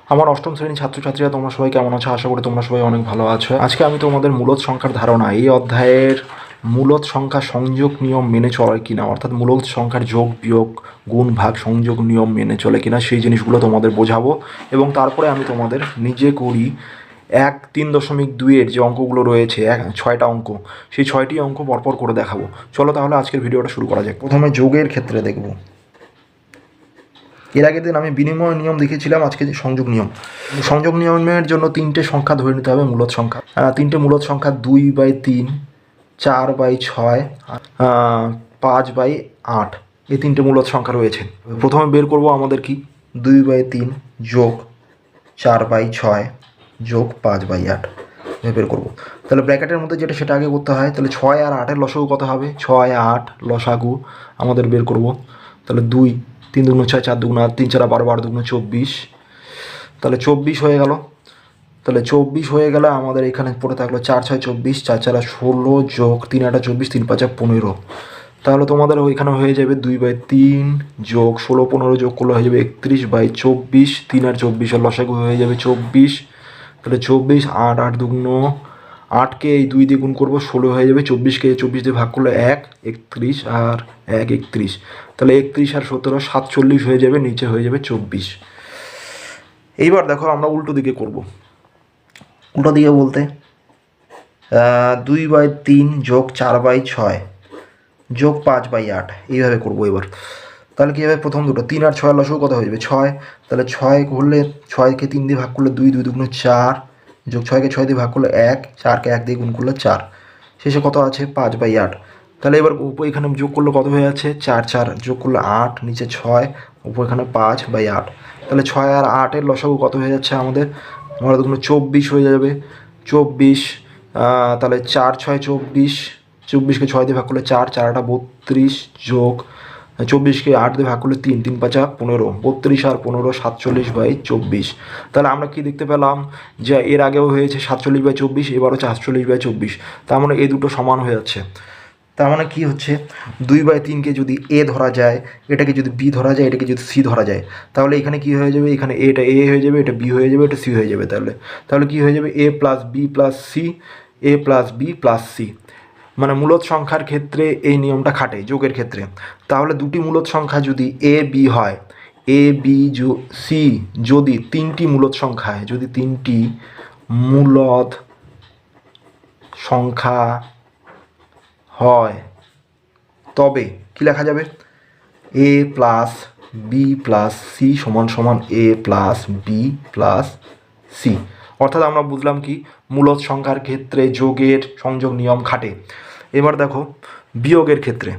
আমার অষ্টম শ্রেণীর ছাত্রছাত্রীরা তোমরা সবাই কেমন আছো? আশা করি তোমরা সবাই অনেক ভালো আছো। আজকে আমি তোমাদের মূলদ সংখ্যার ধারণা, এই অধ্যায়ের মূলদ সংখ্যা সংযোগ নিয়ম মেনে চলে কিনা, অর্থাৎ মূলদ সংখ্যার যোগ বিয়োগ গুণ ভাগ সংযোগ নিয়ম মেনে চলে কিনা সেই জিনিসগুলো তোমাদের বোঝাবো। এবং তারপরে আমি তোমাদের নিজে করি 1.3.2-এর যে অঙ্কগুলো রয়েছে, 6টা অঙ্ক, সেই 6টি অঙ্ক পরপর করে দেখাবো। চলো তাহলে আজকের ভিডিওটা শুরু করা যাক। প্রথমে যোগের ক্ষেত্রে দেখব। এর আগের দিন আমি বিনিময় নিয়ম দেখিয়েছিলাম, আজকে সংযোগ নিয়ম। সংযোগ নিয়মের জন্য 3টে সংখ্যা ধরে নিতে হবে, মূলদ সংখ্যা। 3টে মূলদ সংখ্যা 2/3, 4/6, 5/8, এই 3টে মূলদ সংখ্যা রয়েছে। প্রথমে বের করব আমাদের কি 2/3 যোগ 4/6 যোগ 5/8 বের করব। তাহলে ব্র্যাকেটের মধ্যে যেটা সেটা আগে করতে হয়। তাহলে 6 আর 8-এর লসাগু কত হবে? 6, 8 লসাগু আমাদের বের করব। তাহলে 2, 3 দুগুণ 6, 4 দুগুণ 8, 3 4 12, 12 দুগুণ 24, তাহলে 24 হয়ে গেল। তাহলে 24 হয়ে গেলে আমাদের এখানে পড়ে থাকলো 4 6 24, 4 4 16 যোগ 3 8 24, 3 5 15। তাহলে তোমাদের ওইখানে হয়ে যাবে 2/3 যোগ 16 15 যোগ করলে হয়ে যাবে 31/24, 3 আর 24-এর লসাগু হয়ে যাবে 24। তাহলে 24, 8 8 দুগুণ 8কে এই 2 দিয়ে গুণ করবো, 16 হয়ে যাবে। 24কে 24 দিয়ে ভাগ করলে 1, 31 আর 1 31। তাহলে 31 আর 17 47 হয়ে যাবে, নিচে হয়ে যাবে 24। এইবার দেখো আমরা উল্টো দিকে করব। উল্টো দিকে বলতে 2/3 যোগ 4/6 যোগ 5/8 এইভাবে করবো এবার। তাহলে কী হবে? প্রথম দুটো 3 আর 6 লসাগু কত হয়ে যাবে? 6। তাহলে 6 করলে 6কে 3 দিয়ে ভাগ করলে 2, 2 দুগুণ 4 যোগ 6কে 6 দিয়ে ভাগ করলে 1, 4কে 1 দিয়ে গুণ করলে 4, শেষে কত আছে? 5/8। তাহলে এবার উপর এখানে যোগ করলে কত হয়ে যাচ্ছে? 4 4 যোগ করলে 8, নিচে 6, উপর এখানে 5/8। তাহলে 6 আর 8-এর লসাগু কত হয়ে যাচ্ছে আমাদের? আমরা দুগুণ 24 হয়ে যাবে। 24, তাহলে 4 6 24, 24কে 6 দিয়ে ভাগ করলে 4, 4 8 32 যোগ 24কে 8 দিয়ে ভাগ করলে 3, 3 5 15, 32 আর 15 47/24। তাহলে আমরা কি দেখতে পেলাম? যে এর আগেও হয়েছে 47/24, এবারও 48/24। তার মানে এই দুটো সমান হয়ে যাচ্ছে। তার মানে কি হচ্ছে? 2/3কে যদি এ ধরা যায়, এটাকে যদি বি ধরা যায়, এটাকে যদি সি ধরা যায়, তাহলে এখানে কি হয়ে যাবে? এখানে এটা এ হয়ে যাবে, এটা বি হয়ে যাবে, এটা সি হয়ে যাবে। তাহলে কি হয়ে যাবে? a plus B plus C, A plus B plus C. মানে মূলদ সংখ্যার ক্ষেত্রে এই নিয়মটা খাটে যোগের ক্ষেত্রে। তাহলে দুটি মূলদ সংখ্যা যদি এ বি হয়, এ বি সি যদি 3টি মূলদ সংখ্যায়, যদি 3টি মূলদ সংখ্যা হয়, তবে কি লেখা যাবে? এ প্লাস বি প্লাস সি সমান সমান এ প্লাস বি প্লাস সি। অর্থাৎ আমরা বুঝলাম কি মূলদ সংখ্যার ক্ষেত্রে যোগের সংযোগ নিয়ম খাটে। এবার দেখো বিয়োগের ক্ষেত্রে।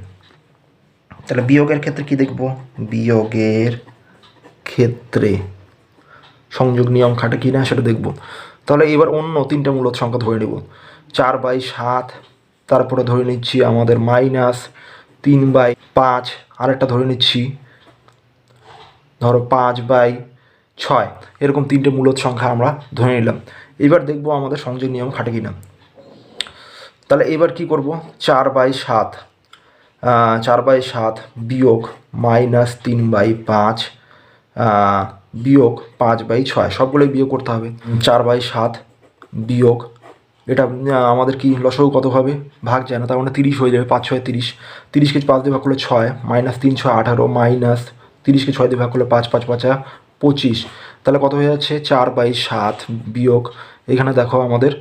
তাহলে বিয়োগের ক্ষেত্রে কি দেখব? বিয়োগের ক্ষেত্রে সংযোগ নিয়ম খাটে কি না সেটা দেখব। তাহলে এবার অন্য 3টে মূলদ সংখ্যা ধরে নেব। 4/7, তারপরে ধরে নিচ্ছি আমাদের -3/5, আরেকটা ধরে নিচ্ছি ধরো 5/6। এরকম 3টে মূলদ সংখ্যা আমরা ধরে নিলাম। এবার দেখব আমাদের সংযোগ নিয়ম খাটে কি না। তাহলে এবার কি করব? 4/7, 4/7 বিয়োগ -3/5 বিয়োগ 5/6, সবগুলোই বিয়োগ করতে হবে। 4/7 বিয়োগ এটা আমাদের কি লসাগু কত হবে? ভাগ যায় না, তার মানে 30 হয়ে যাবে। 5 6 30, 30কে 5 দিয়ে ভাগ করলে 6, -3 6 18, মাইনাস 30কে 6 দিয়ে ভাগ করলে 5 5 5 25। তাহলে কত হয়ে যাচ্ছে? 4/7 বিয়োগ এখানে দেখো আমাদের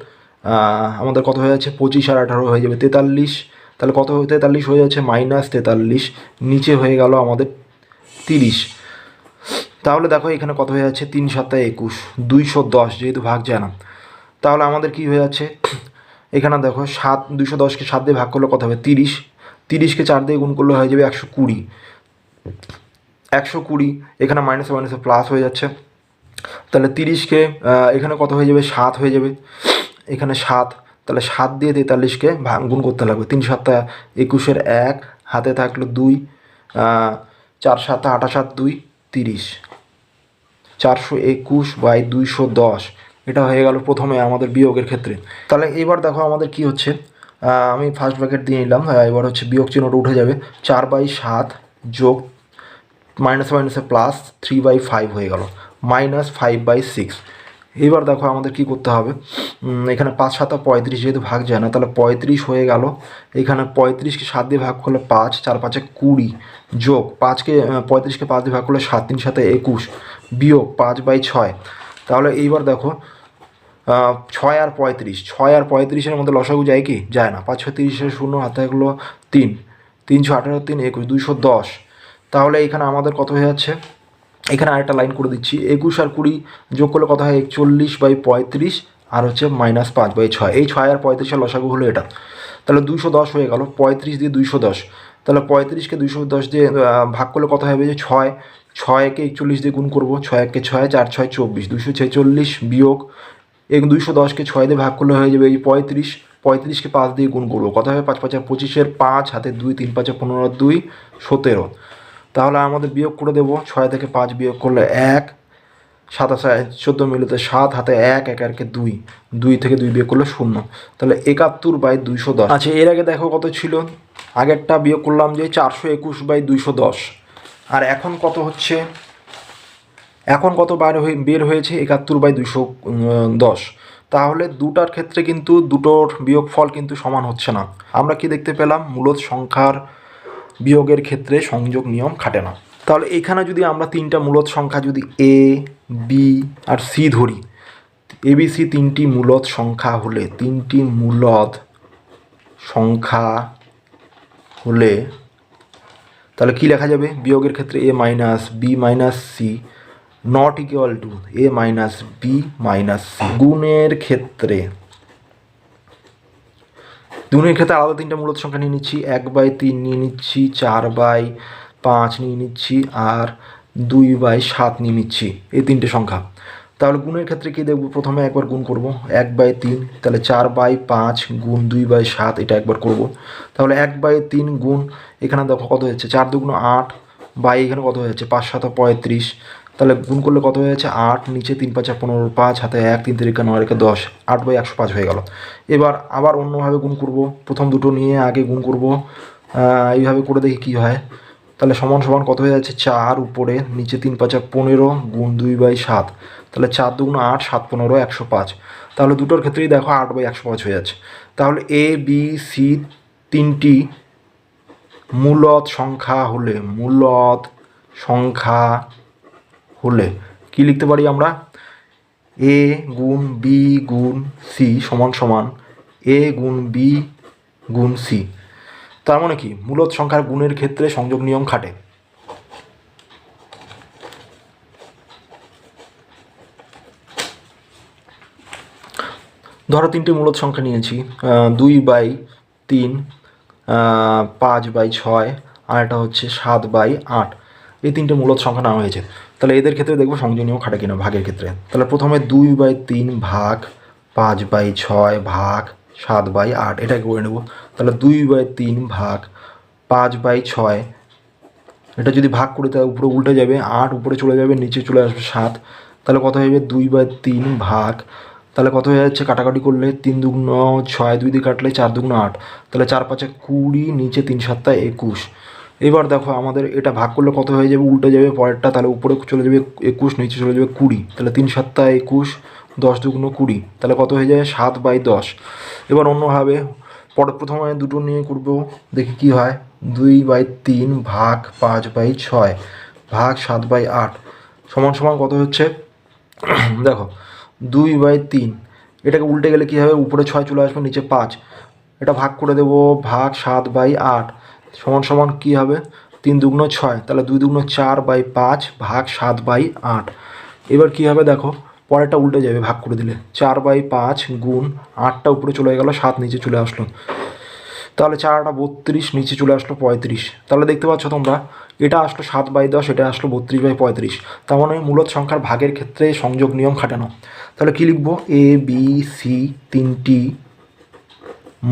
কত হয়ে যাচ্ছে? 25 আর 18 হয়ে যাবে 43। তাহলে কত 43 হয়ে যাচ্ছে? -43, নিচে হয়ে গেল আমাদের 30। তাহলে দেখো এখানে কত হয়ে যাচ্ছে? 3 7 21, 210, যেহেতু ভাগ যায় না। তাহলে আমাদের কি হয়ে যাচ্ছে? এখানে দেখো 210কে 7 দিয়ে ভাগ করলে কত হবে? 30, 30কে 4 দিয়ে গুণ করলে হয়ে যাবে 120, 120। এখানে মাইনাসে মাইনাসে প্লাস হয়ে যাচ্ছে। তাহলে 30কে এখানে কত হয়ে যাবে? 7 হয়ে যাবে, এখানে 7। তাহলে 7 দিয়ে 43কে গুণ করতে লাগবে। 3 7 21-এর 1, হাতে থাকলো 2, 4 7 28 2 30, 421/210। এটা হয়ে গেল প্রথমে আমাদের বিয়োগের ক্ষেত্রে। তাহলে এবার দেখো আমাদের কি হচ্ছে? আমি ফার্স্ট ব্র্যাকেট দিয়ে নিলাম, এবার হচ্ছে বিয়োগ চিহ্নটা উঠে যাবে। 4/7 যোগ মাইনাসে মাইনাসে প্লাস 3/5 হয়ে গেল, -5/6। এবার দেখো আমাদের কি করতে হবে, এখানে 5 7 35 যেহেতু ভাগ যায় না, তাহলে 35 হয়ে গেল। এখানে 35কে 7 দিয়ে ভাগ করলে 5, 4 5 20, যোগ 35কে 5 দিয়ে ভাগ করলে 7, 3 7 21, বিয়োগ 5/6। তাহলে এইবার দেখো 6 আর 35, 6 আর 35-এর মধ্যে লসাগু যায় কি? যায় না। 5 6 30, 0 হাতে থাকলো 3, 3 6 18 3 21, 210। তাহলে এখানে আমাদের কত হয়ে যাচ্ছে? এখানে আরেকটা লাইন করে দিচ্ছি, 21 আর 20 যোগ করলে কত হয়? 41/35 আর হচ্ছে -5/6। এই 6 আর 35-এর লসাগু হলো এটা। তাহলে 210 হয়ে গেল। 35 দিয়ে 210, তাহলে 35কে 210 দিয়ে ভাগ করলে কত হবে? যে 6, 6কে 41 দিয়ে গুণ করবো, 6 1 6, 4 6 24, 246, বিয়োগ 210কে 6 দিয়ে ভাগ করলে হয়ে যাবে এই 35, 35কে 5 দিয়ে গুণ করবো, কত হবে? 5 5 25, 5 হাতে 2, 3 5 15, 2 17। তাহলে আমাদের বিয়োগ করে দেবো, 6 থেকে 5 বিয়োগ করলে 1, 7 14 মিলিতে 7, হাতে 1 1 আর 2, 2 থেকে 2 বিয়োগ করলে 0। তাহলে 71/210। আচ্ছা, এর আগে দেখো কত ছিল? আগেরটা বিয়োগ করলাম যে 421/210, আর এখন কত হচ্ছে? এখন কত বের হয়েছে? 71/210। তাহলে দুটার ক্ষেত্রে কিন্তু দুটোর বিয়োগফল কিন্তু সমান হচ্ছে না। আমরা কি দেখতে পেলাম? মূলদ সংখ্যার বিয়োগের ক্ষেত্রে সংযোগ নিয়ম খাটে না। তাহলে এখানে যদি আমরা তিনটা মূলদ সংখ্যা যদি এ, বি আর সি ধরি, ABC তিনটি মূলদ সংখ্যা হলে, তিনটি মূলদ সংখ্যা হলে তাহলে কি লেখা যাবে? বিয়োগের ক্ষেত্রে a minus B minus C not equal to a minus B minus C. গুণের ক্ষেত্রে আলাদা তিনটা মূলদ সংখ্যা নিয়ে নিচ্ছি, 1/3 নিয়ে নিচ্ছি, 4/5 নিয়ে নিচ্ছি, আর 2/7 নিয়ে নিচ্ছি, এই তিনটে সংখ্যা। তাহলে গুণের ক্ষেত্রে কি দেখব? প্রথমে একবার গুণ করব 1/3, তাহলে 4/5 গুণ 2/7, এটা একবার করব। তাহলে 1/3 গুণ, এখানে দেখো কত হচ্ছে? 4 2 8, বাই এখানে কত হয়ে যাচ্ছে? 5 7 35। তাহলে গুণ করলে কত হয়ে যাচ্ছে? 8, নিচে 3 5 15, 5 হাতে 1 3 3 9 10, 8/105 হয়ে গেল। এবার আবার অন্যভাবে গুণ করব, প্রথম দুটো নিয়ে আগে গুণ করব, এইভাবে করে দেখি কি হয়। তাহলে সমান সমান কত হয়ে যাচ্ছে? 4 উপরে, নিচে 3 5 15 গুণ 2/7, তাহলে 4 2 8, 7 15 105। তাহলে দুটোর ক্ষেত্রেই দেখো 8/105 হয়ে যাচ্ছে। তাহলে এ বি সি তিনটি মূলদ সংখ্যা হলে কি লিখতে পারি আমরা? এ গুণ বি গুণ সি সমান সমান এ গুণ বি গুণ সি। তার মানে কি? মূলদ সংখ্যার গুণের ক্ষেত্রে সংযোগ নিয়ম খাটে। ধরো তিনটে মূলদ সংখ্যা নিয়েছি, 2/3, 5/6, আর এটা হচ্ছে 7/8। এই তিনটে মূলদ সংখ্যা নেওয়া হয়েছে। তাহলে এদের ক্ষেত্রে দেখবো সংযোগ নিয়ম খাটে কিনা ভাগের ক্ষেত্রে। তাহলে প্রথমে 2/3 ভাগ 5/6 ভাগ 7/8, এটাকে করে নেব। তাহলে 2/3 ভাগ 5/6, এটা যদি ভাগ করি তাহলে উপরে উল্টে যাবে, 8 উপরে চলে যাবে, নিচে চলে আসবে 7। তাহলে কত হয়ে যাবে? 2/3 ভাগ, তাহলে কত হয়ে যাচ্ছে? কাটাকাটি করলে 3 2 6, 2 দিয়ে কাটলে 4 2 8, তাহলে 4 5 20, নিচে 3 7 21। এবার দেখো আমাদের এটা ভাগ করলে কত হয়ে যাবে? উল্টে যাবে পরেরটা, তাহলে উপরে চলে যাবে 21, নিচে চলে যাবে 20, তাহলে 3 7 21, 10 2 20, তাহলে কত হয়ে যায়? 7/10। এবার অন্যভাবে প্রথমে দুটো নিয়ে করবো, দেখি কি হয়। 2/3 ভাগ 5/6 ভাগ 7/8 সমান সমান কত হচ্ছে? দেখো 2/3, এটাকে উল্টে গেলে কী হবে? উপরে 6 চলে আসবে, নিচে 5, এটা ভাগ করে দেবো, ভাগ 7/8 সমান সমান কী হবে? 3 2 6, তাহলে 2 2 4/5 ভাগ 7/8। এবার কী হবে? দেখো পরেরটা উল্টে যাবে ভাগ করে দিলে, 4/5 গুণ 8টা উপরে চলে গেল, 7 নিচে চলে আসলো, তাহলে 4 8 32, নিচে চলে আসলো 35। তাহলে দেখতে পাচ্ছ তোমরা, এটা আসলো 7/10, এটা আসলো 32/35। তার মানে মূলদ সংখ্যার ভাগের ক্ষেত্রে সংযোগ নিয়ম খাটানো। তাহলে কী লিখবো? এ বি সি তিনটি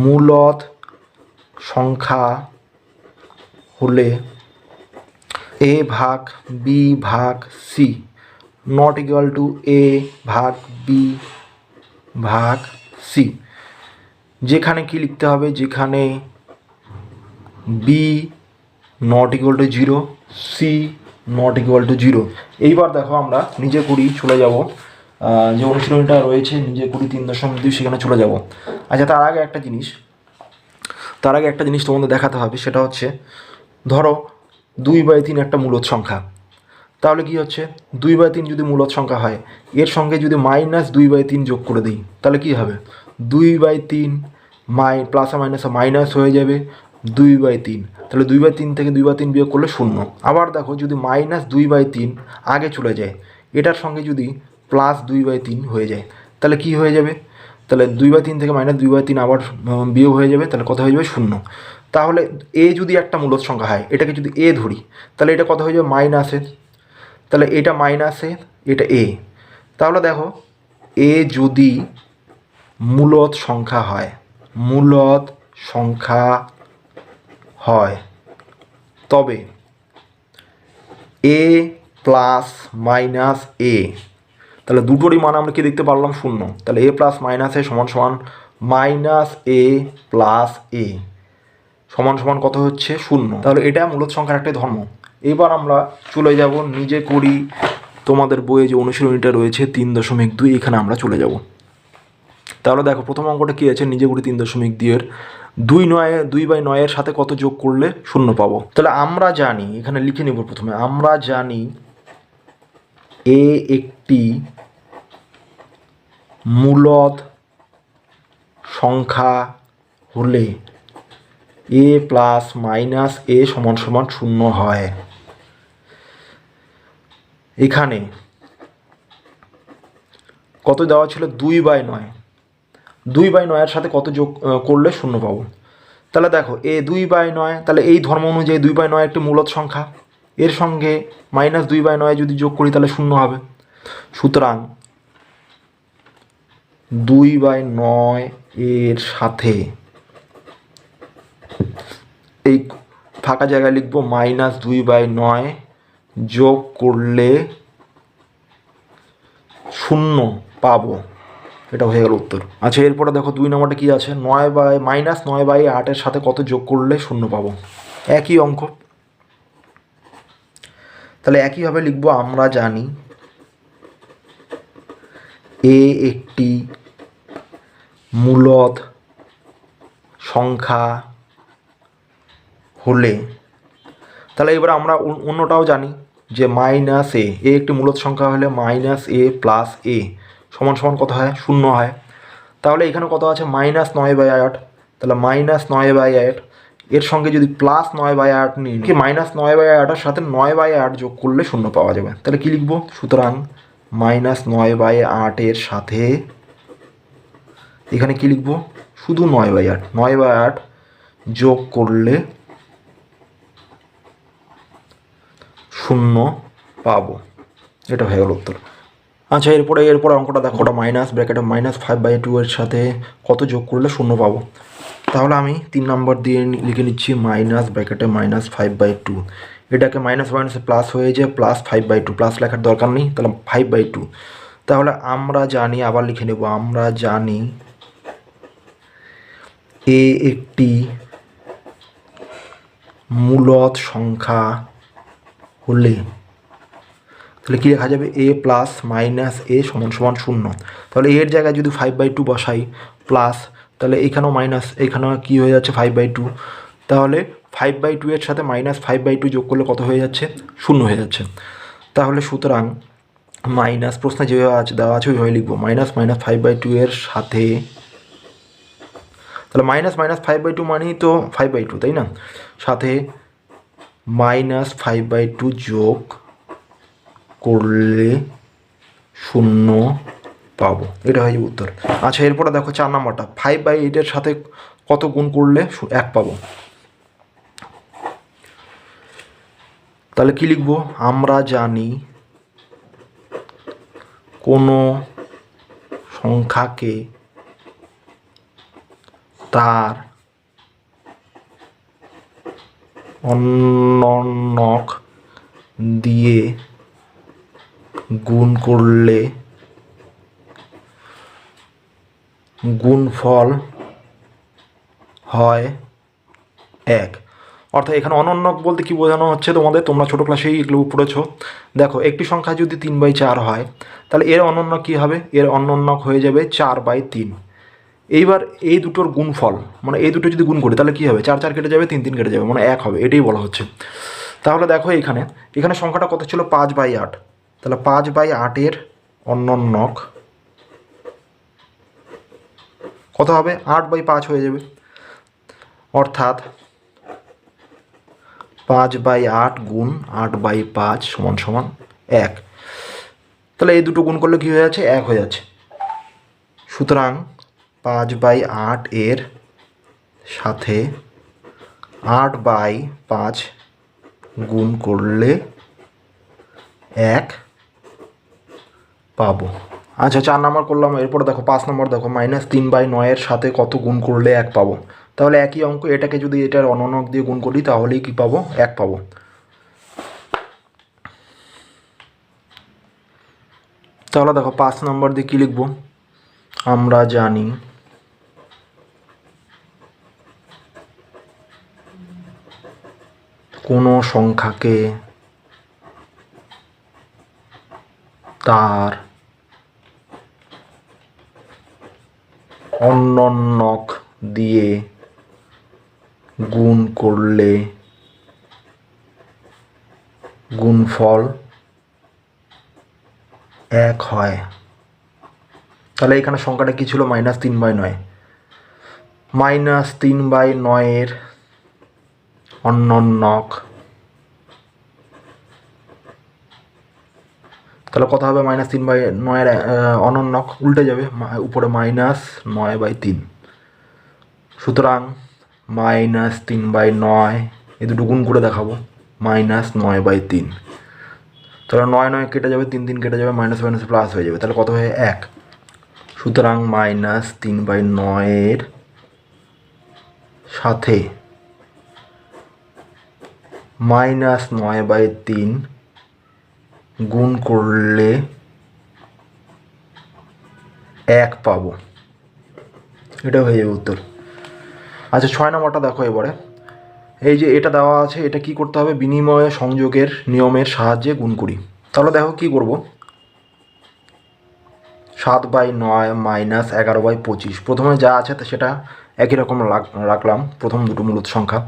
মূলদ সংখ্যা হলে এ ভাগ বি ভাগ C not equal to A ভাগ বি ভাগ সি। যেখানে কি লিখতে হবে? যেখানে B not equal to 0, C not equal to 0। এইবার দেখো আমরা নিজে করি চলে যাব, যে অনুশীলনীটা রয়েছে নিজে করি 3.2 সেখানে চলে যাব। আচ্ছা, তার আগে একটা জিনিস তোমাদের দেখাতে হবে, সেটা হচ্ছে ধরো 2/3 একটা মূলদ সংখ্যা। তাহলে কি হচ্ছে, 2/3 যদি মূলদ সংখ্যা হয়, এর সঙ্গে যদি -2/3 যোগ করে দিই তাহলে কি হবে, 2/3 প্লাস আর মাইনাসে মাইনাস হয়ে যাবে 2/3। তাহলে 2/3 থেকে 2/3 বিয়োগ করলে 0। আবার দেখো যদি -2/3 আগে চলে যায়, এটার সঙ্গে যদি +2/3 হয়ে যায় তাহলে কি হয়ে যাবে, তাহলে 2/3 থেকে -2/3 আবার বিয়োগ হয়ে যাবে, তাহলে কত হয়ে যাবে 0। তাহলে এ যদি একটা মূলদ সংখ্যা হয়, এটাকে যদি এ ধরি তাহলে এটা কত হয়ে যাবে মাইনাসে, তাহলে এটা মাইনাসে, এটা এ। তাহলে দেখো এ যদি মূলদ সংখ্যা হয় তবে এ প্লাস মাইনাস এ, তাহলে দুটোরই মান আমরা কি দেখতে পারলাম 0। তাহলে এ প্লাস মাইনাস এ সমান সমান মাইনাস এ প্লাস এ সমান সমান কত হচ্ছে 0। তাহলে এটা মূলদ সংখ্যার একটা ধর্ম। এবার আমরা চলে যাব নিজে করি, তোমাদের বইয়ে যে অনুশীলনীটা রয়েছে 3.2, এখানে আমরা চলে যাব। তাহলে দেখো প্রথম অঙ্কটা কী আছে, নিজে করি 3.2 এর 2/9 সাথে কত যোগ করলে 0 পাবো। তাহলে আমরা জানি, এখানে লিখে নিব প্রথমে, আমরা জানি এ একটি মূলদ সংখ্যা হলে এ প্লাস মাইনাস এ সমান সমান 0 হয়। এখানে কত দেওয়া ছিল, 2/9, 2/9 সাথে কত যোগ করলে 0 পাবো। তাহলে দেখো এ 2/9, তাহলে এই ধর্ম অনুযায়ী 2/9 একটি মূলদ সংখ্যা, এর সঙ্গে -2/9 যদি যোগ করি তাহলে 0 হবে। সুতরাং 2/9 এর সাথে এই ফাঁকা জায়গায় লিখবো -2/9 যোগ করলে 0 পাবো। এটা হয়ে গেল উত্তর। আচ্ছা, এরপরে দেখো 2 নম্বরটা কী আছে, -9/8 এর সাথে কত যোগ করলে 0 পাবো। একই অঙ্ক, তাহলে একইভাবে লিখবো, আমরা জানি এ একটি মূলদ সংখ্যা হলে, তাহলে এবার আমরা অন্যটাও জানি যে -a একটি মূলদ সংখ্যা হলে -a প্লাস a সমান সমান কত হয়, 0 হয়। তাহলে এখানে কত আছে, -9/8, তাহলে -9/8 এর সঙ্গে যদি +9/8 নিই, কি -9/8 সাথে 9/8 যোগ করলে 0 পাওয়া যাবে। তাহলে কি লিখবো, সুতরাং -9/8 এর সাথে এখানে কি লিখবো, শুধু 9/8, 9/8 যোগ করলে 0 পাবো। এটা হয়ে গেল উত্তর। আচ্ছা, এরপরে অঙ্কটা দেখো, ওটা -5/2 এর সাথে কত যোগ করলে 0 পাবো। তাহলে আমি 3 নম্বর দিয়ে লিখে নিচ্ছি -5/2, এটাকে মাইনাস প্লাস হয়ে যায় +5/2, প্লাস লেখার দরকার নেই, তাহলে 5/2। তাহলে আমরা জানি, আবার লিখে নেব, আমরা জানি এ একটি মূলদ সংখ্যা হলে, তাহলে কী লেখা যাবে, a প্লাস মাইনাস এ সমান সমান 0। তাহলে এর জায়গায় যদি 5/2 বসাই প্লাস, তাহলে এখানেও মাইনাস, এখানেও কী হয়ে যাচ্ছে 5/2। তাহলে 5/2 এর সাথে -5/2 যোগ করলে কত হয়ে যাচ্ছে, 0 হয়ে যাচ্ছে। তাহলে সুতরাং মাইনাস, প্রশ্নে যেভাবে আছে দেওয়া আছে ওইভাবে লিখবো, -5/2 এর সাথে, তাহলে -5/2 মানেই তো 5/2, তাই না, সাথে -5/2 যোগ করলে 0 পাবো। এটা হয়ে যাবে উত্তর। আচ্ছা, এরপরে দেখো 4 নম্বরটা, 5/8 এর সাথে কত গুণ করলে 1 পাবো। তাহলে কি লিখবো, আমরা জানি কোনো সংখ্যাকে তার অন্যক দিয়ে গুণ করলে গুণফল হয় 1। অর্থাৎ এখানে অনন্যক বলতে কি বোঝানো হচ্ছে তোমাদের, তোমরা ছোটো ক্লাসেই এগুলো পড়েছো। দেখো একটি সংখ্যা যদি 3/4 হয় তাহলে এর অনন্যক কী হবে, এর অনন্যক হয়ে যাবে 4/3। এইবার এই দুটোর গুণফল, মানে এই দুটো যদি গুণ করি তাহলে কী হবে, 4 4 কেটে যাবে, 3 3 কেটে যাবে, মানে 1 হবে, এটাই বলা হচ্ছে। তাহলে দেখো এখানে এখানে সংখ্যাটা কত ছিল, 5/8। তাহলে 5/8-এর অনন্যক কত হবে, 8/5 হয়ে যাবে। অর্থাৎ 5/8 গুণ 8/5 সমান সমান 1। তাহলে এই দুটো গুণ করলে কী হয়ে যাচ্ছে, 1 হয়ে যাচ্ছে। সুতরাং 5/8 এর সাথে 8/5 গুণ করলে 1 পাবো। আচ্ছা 4 নম্বর করলাম। এরপরে দেখো 5 নম্বর, দেখো -3/9 এর সাথে কত গুণ করলে 1 পাবো। তাহলে একই অঙ্ক, এটাকে যদি এটার অনন্যক দিয়ে গুণ করি তাহলেই কি পাবো, 1 পাবো। তাহলে দেখো 5 নম্বর দিয়ে কী লিখবো, আমরা জানি কোনো সংখ্যাকে তার অনন্যক দিয়ে গুণ করলে গুণফল 1 হয়। তাহলে এখানে সংখ্যাটা কী ছিল, -3/9। -3/9-এর অনন্যক তাহলে কত হবে, -3/9-এর অনন্যক উল্টে যাবে, উপরে -9/3। সুতরাং -3/9, এই দুটো গুণ করে দেখাবো, -9/3। তাহলে 9 9 কেটে যাবে, 3 3 কেটে যাবে, মাইনাস মাইনাস প্লাস হয়ে যাবে, তাহলে কত হয়ে 1। সুতরাং -3/9-এর সাথে -9/3 গুণ করলে 1 পাবো, এটা হয়ে যাবে উত্তর। আচ্ছা 6 নম্বরটা দেখো এবারে, এই যে এটা দেওয়া আছে, এটা কি করতে হবে, বিনিময় সংযোগের নিয়মের সাহায্যে গুণ করি। তাহলে দেখো কি করব, 7/9 -11/25, প্রথমে যা আছে সেটা একই রকম রাখলাম, প্রথম দুটো মূলত সংখ্যা।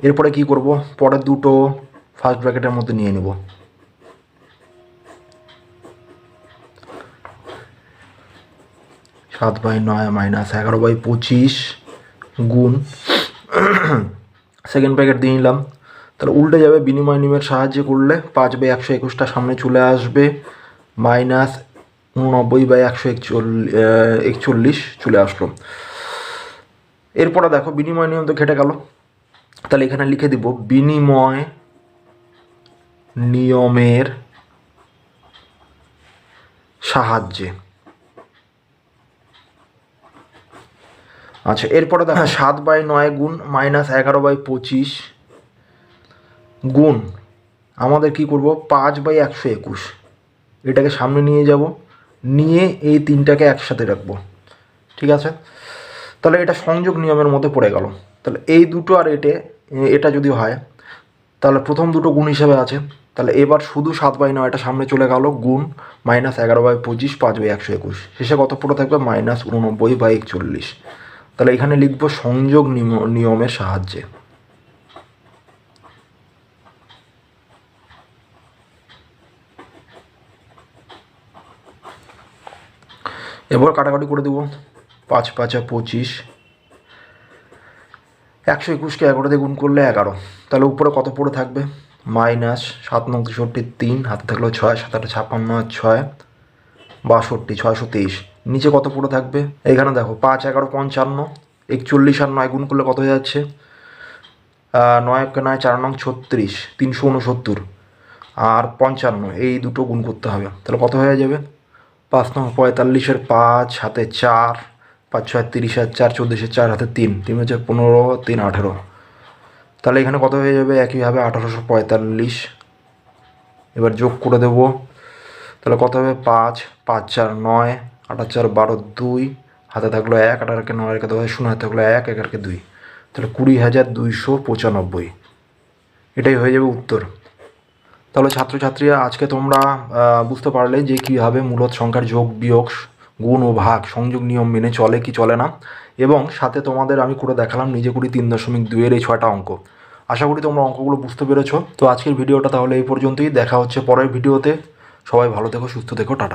এরপরে কি করব, পরের দুটো ফার্স্ট ব্র্যাকেটের মধ্যে নিয়ে নেব। -7/9 -11/25 গুণ সেকেন্ড ব্র্যাকেট দিয়ে নিলাম। তাহলে উল্টে যাবে, বিনিময় নিয়মের সাহায্যে করলে 5/121টা সামনে চলে আসবে, -89/141 চলে আসলো। এরপরে দেখো বিনিময় নিয়ম তো ঘেটে গেল, তাহলে এখানে লিখে দিব বিনিময় নিয়মের সাহায্যে। আচ্ছা এরপরে দেখো 7/9 গুণ -11/25 গুণ আমাদের কি করব, 5/121, এটাকে সামনে নিয়ে যাব, নিয়ে এই তিনটাকে একসাথে রাখবো, ঠিক আছে। তাহলে এটা সংযোগ নিয়মের মধ্যে পড়ে গেল। তাহলে এই দুটো আর এটা যদি হয় তাহলে প্রথম দুটো গুণ হিসাবে আছে, তাহলে এবার শুধু 7/9 সামনে চলে গেল, গুণ -11/25 5/121, শেষে কত পড়ে থাকবে, -89/41। তাহলে এখানে লিখব সংযোগ নিয়মের সাহায্যে। এবার কাটাকাটি করে দেবো, 5 5 25, 121কে 11 দিয়ে গুণ করলে 11, তাহলে উপরে কত পড়ে থাকবে, -7 9 63, 3 হাতে থাকলো 6, 7 8 56, 6 62, 623, নিচে কত পড়ে থাকবে, এইখানে দেখো 5 11 55, 41 আর 9 গুণ করলে কত হয়ে যাচ্ছে, 9 9 4 9 36, 369 আর 55, এই দুটো গুণ করতে হবে, তাহলে কত হয়ে যাবে, 5 9 45-এর 5 হাতে 4, 5 6 30 আর 4 14, 4 হাতে 3, 3 হচ্ছে 15, 3 18, তাহলে এখানে কত হয়ে যাবে, একইভাবে 1845। এবার যোগ করে দেবো, তাহলে কত হবে, 5 5 4 9, 8 4 12 2, হাতে থাকলো 1, 8 9 রেখে দেওয়া 0, হাতে থাকলো 1 1 2, তাহলে 20,295। এটাই হয়ে যাবে উত্তর। তাহলে ছাত্রছাত্রীরা আজকে তোমরা বুঝতে পারলে যে কীভাবে মূলদ সংখ্যার যোগ বিয়োগ গুণ ও ভাগ সংযোগ নিয়ম মেনে চলে কি চলে না, এবং সাথে তোমাদের আমি করে দেখালাম নিজে করি 3.2-এর এই 6টা অঙ্ক। আশা করি তোমরা অঙ্কগুলো বুঝতে পেরেছো। তো আজকের ভিডিওটা তাহলে এই পর্যন্তই, দেখা হচ্ছে পরের ভিডিওতে। সবাই ভালো থেকো, সুস্থ থেকো, টাটা।